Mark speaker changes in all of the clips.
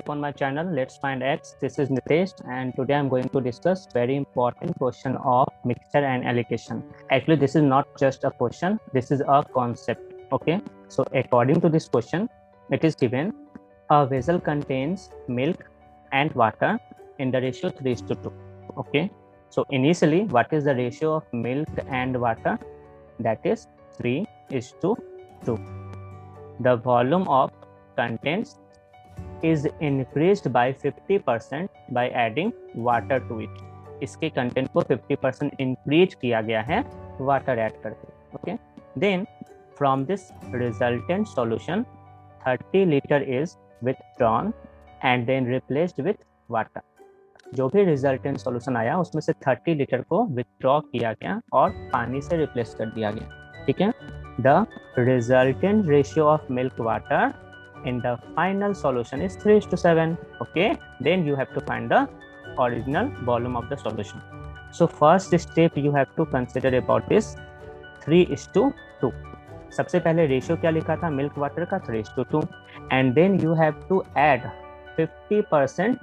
Speaker 1: back on my channel. Let's find X. This is Nitesh, and today I'm going to discuss very important question of mixture and allocation. Actually, this is not just a question, this is a concept. Okay, so according to this question, it is given a vessel contains milk and water in the ratio 3:2. Okay, so initially, what is the ratio of milk and water? That is 3:2. The volume of contents is increased by 50% by adding water to it. इसके content को 50% increase किया गया है water add करके. Okay, then from this resultant solution 30 litre is withdrawn and then replaced with water. जो भी resultant solution आया उसमें से 30 लीटर को विथड्रॉ किया गया और पानी से रिप्लेस कर दिया गया. ठीक है, the resultant ratio of milk water in the final solution is 3:7. Okay, then you have to find the original volume of the solution. So first step you have to consider about this 3:2. सबसे पहले ratio क्या लिखा था milk water का 3:2 and then you have to add 50%.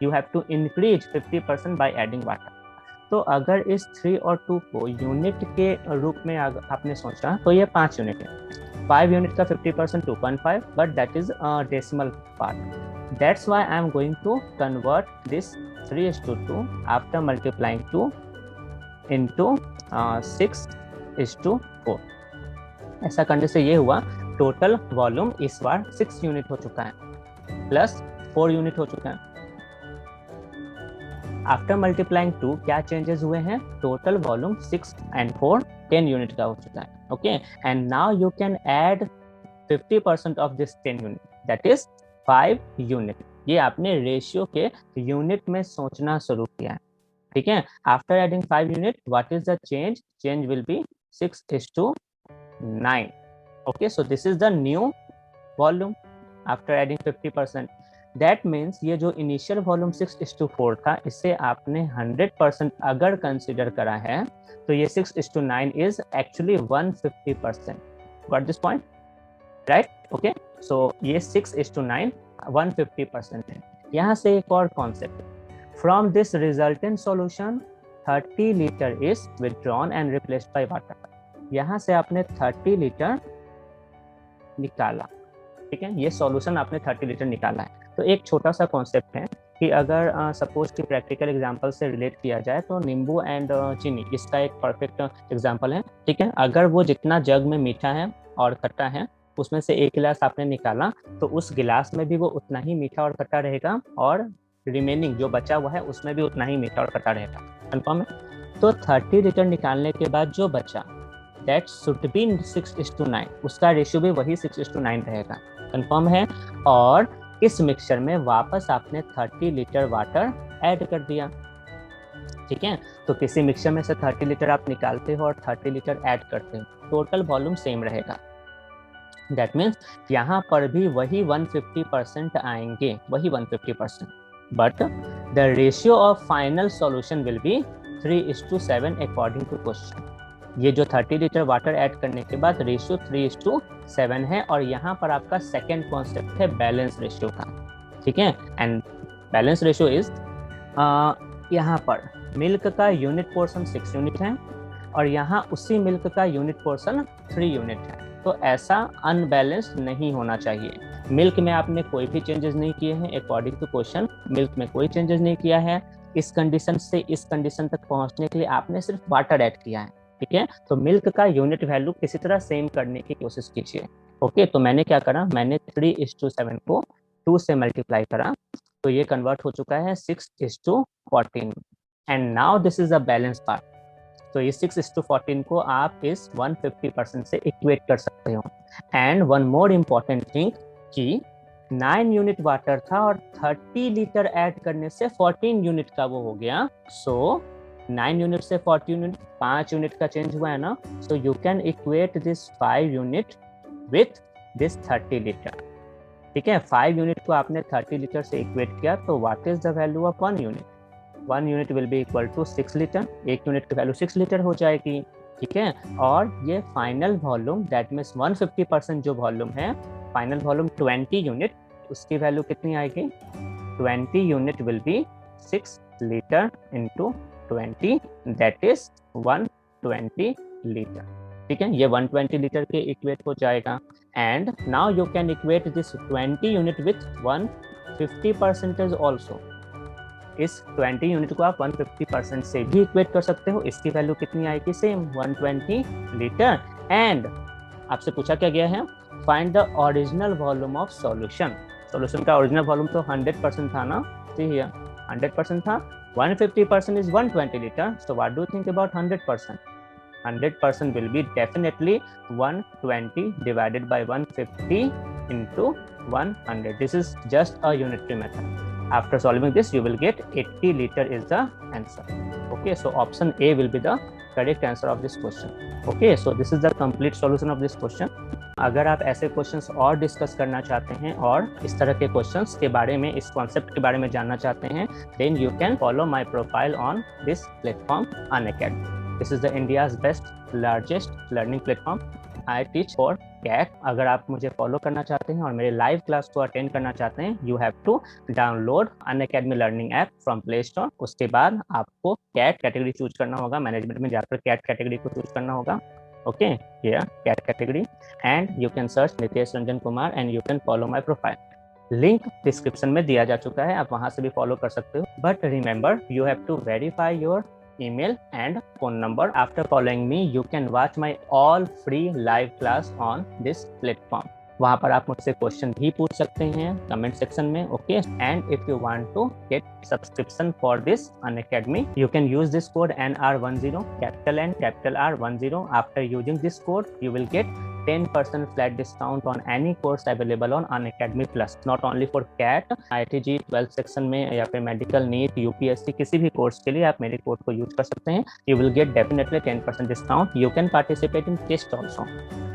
Speaker 1: you have to increase 50% by adding water. तो अगर इस 3 और 2 को यूनिट के रूप में आपने सोचा तो ये 5 यूनिट है. 5 यूनिट का 50% 2.5, but that is a decimal part. That's why I am going to convert this 3:2 after multiplying 2 into 6:4. ऐसा करने से ये हुआ टोटल वॉल्यूम इस बार 6 यूनिट हो चुका है प्लस 4 यूनिट हो चुका है. आफ्टर मल्टीप्लाइंग 2 क्या चेंजेस हुए हैं? टोटल वॉल्यूम 6 and 4 10 यूनिट का हो चुका है. Okay, and now you can add 50% of this 10 unit, that is 5 unit. ये आपने रेशियो के यूनिट में सोचना शुरू किया है. ठीक है, after adding 5 unit what is the change? Change will be 6:9. Okay, so this is the new volume after adding 50%. That means ये जो इनिशियल वॉल्यूम 6:4 था इससे आपने 100% अगर कंसिडर करा है तो ये 6:9 is actually 150%. Got this point right? Okay, so ये 6:9 150% है. यहाँ से एक और concept, from this resultant solution 30 litre is withdrawn and replaced by water. यहाँ से आपने 30 लीटर निकाला. ठीक है, ये सॉल्यूशन आपने 30 लीटर निकाला है. तो एक छोटा सा कॉन्सेप्ट है कि अगर सपोज कि प्रैक्टिकल एग्जांपल से रिलेट किया जाए तो नींबू एंड चीनी इसका एक परफेक्ट एग्जांपल है. ठीक है, अगर वो जितना जग में मीठा है और खट्टा है उसमें से एक गिलास आपने निकाला तो उस गिलास में भी वो उतना ही मीठा और खट्टा रहेगा और रिमेनिंग जो बचा हुआ है उसमें भी उतना ही मीठा और खट्टा रहेगा. कंफर्म है? तो 30 लीटर निकालने के बाद जो बचा दैट शुड बी 6:9, उसका रेशियो भी वही 6:9 रहेगा. कंफर्म है? और इस मिक्सचर में वापस आपने 30 लीटर वाटर ऐड कर दिया. ठीक है, तो किसी मिक्सचर में से 30 लीटर आप निकालते हो और 30 लीटर ऐड करते हो, टोटल वॉल्यूम सेम रहेगा. दैट मीन्स यहाँ पर भी वही 150% आएंगे, वही 150%, but the ratio of final solution will be 3:7 according to question. ये जो 30 लीटर वाटर ऐड करने के बाद रेशियो 3:7 है और यहाँ पर आपका सेकेंड कॉन्सेप्ट है बैलेंस रेशियो का. ठीक है, एंड बैलेंस रेशियो इज यहाँ पर मिल्क का यूनिट पोर्शन 6 यूनिट है और यहाँ उसी मिल्क का यूनिट पोर्शन 3 यूनिट है. तो ऐसा अनबैलेंस्ड नहीं होना चाहिए. मिल्क में आपने कोई भी चेंजेस नहीं किए हैं अकॉर्डिंग टू क्वेश्चन. मिल्क में कोई चेंजेस नहीं किया है. इस कंडीशन से इस कंडीशन तक पहुँचने के लिए आपने सिर्फ वाटर ऐड किया है. ठीक है, तो मिल्क का यूनिट वैल्यू किसी तरह सेम करने की कोशिश कीजिए. ओके, तो मैंने क्या करा, मैंने 3:7 को 2 से मल्टीप्लाई करा तो ये कन्वर्ट हो चुका है 6:14 and now this is a balance part. तो ये 6:14 को आप इस 150% से इक्वेट कर सकते हो. And one more important thing कि 9 यूनिट वाटर था और 30 लीटर ऐड करने से 14 यूनिट का वो हो गया. सो 9 यूनिट से 14 यूनिट 5 यूनिट का चेंज हुआ है ना. So you can equate this 5 unit with this 30 litre. ठीक है, 5 यूनिट को आपने 30 लीटर से इक्वेट किया तो what is the value of 1 unit? 1 unit will be equal to 6 litre. 1 unit की वैल्यू 6 लीटर हो जाएगी. ठीक है, और ये फाइनल वॉल्यूम दैट मीन्स 150% जो वॉल्यूम है, फाइनल वॉल्यूम 20 यूनिट उसकी वैल्यू कितनी आएगी, 20 unit will B 6 litre into 20, that is 120 litre. ठीक है, ये 120 लीटर के इक्वेट हो जाएगा। And now you can equate this 20 unit with 150% also. इस 20 यूनिट को आप 150% से भी इक्वेट कर सकते हो। इसकी वैल्यू कितनी आएगी, सेम 120 लीटर। एंड आपसे पूछा क्या गया है, find the original volume of solution. Solution का ओरिजिनल वॉल्यूम तो 100% था ना, जी 100% था। 150% is 120 liter. So what do you think about 100%? 100% will be definitely 120 divided by 150 into 100. This is just a unitary method. After solving this, you will get 80 liter is the answer. Okay, so option A will be the correct answer of this question. Okay, so this is the complete solution of this question. अगर आप ऐसे questions और discuss करना चाहते हैं और इस तरह के क्वेश्चंस के बारे में, इस कॉन्सेप्ट के बारे में जानना चाहते हैं, then you can follow my profile on this platform, Unacademy. This is the India's best, largest learning platform. I teach for CAT. अगर आप मुझे फॉलो करना चाहते हैं और मेरे लाइव क्लास को अटेंड करना चाहते हैं, you have to download Unacademy learning app from play store. उसके बाद आपको CAT कैटेगरी चूज करना होगा, मैनेजमेंट में जाकर CAT कैटेगरी को चूज करना होगा। Okay, here CAT category, and you can search Nitesh Ranjan Kumar and you can follow my profile. Link description में दिया जा चुका है, आप वहां से भी फॉलो कर सकते हो। But remember, you have to verify your email and phone number. After following me, you can watch my all free live class on this platform. वहाँ पर आप मुझसे क्वेश्चन भी पूछ सकते हैं कमेंट सेक्शन में। Okay, and if you want to get subscription for this Unacademy, you can use this code NR10, capital N capital R10. After using this code, you will get 10% flat discount on any course available on Unacademy Plus. Not only for CAT, IIT 12 section में या फिर medical, NEET, UPSC, किसी भी course के लिए आप मेरे code को यूज कर सकते हैं। You will get definitely 10% discount. You can participate in test also.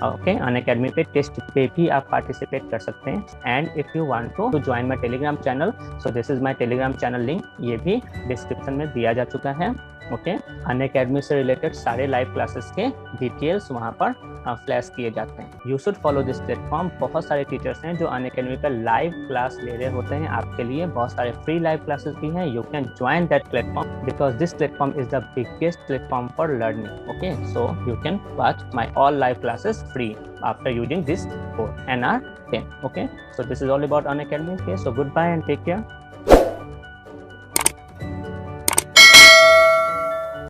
Speaker 1: Okay, Unacademy पे टेस्ट पे भी आप पार्टिसिपेट कर सकते हैं। And if you want to join my Telegram channel, so this is my Telegram channel link, ये भी description में दिया जा चुका है। ओके, Unacademy से रिलेटेड सारे लाइव क्लासेस के डिटेल्स वहाँ पर फ्लैश किए जाते हैं। You should follow this platform. बहुत सारे टीचर्स हैं जो Unacademy पर लाइव क्लास ले रहे होते हैं आपके लिए, बहुत सारे फ्री लाइव क्लासेस भी हैं। You can join that platform because this platform is the biggest platform for learning. Okay, so you can watch my all live classes free after using this code NR10. Okay, so this is all about Unacademy. Okay, so goodbye and take care.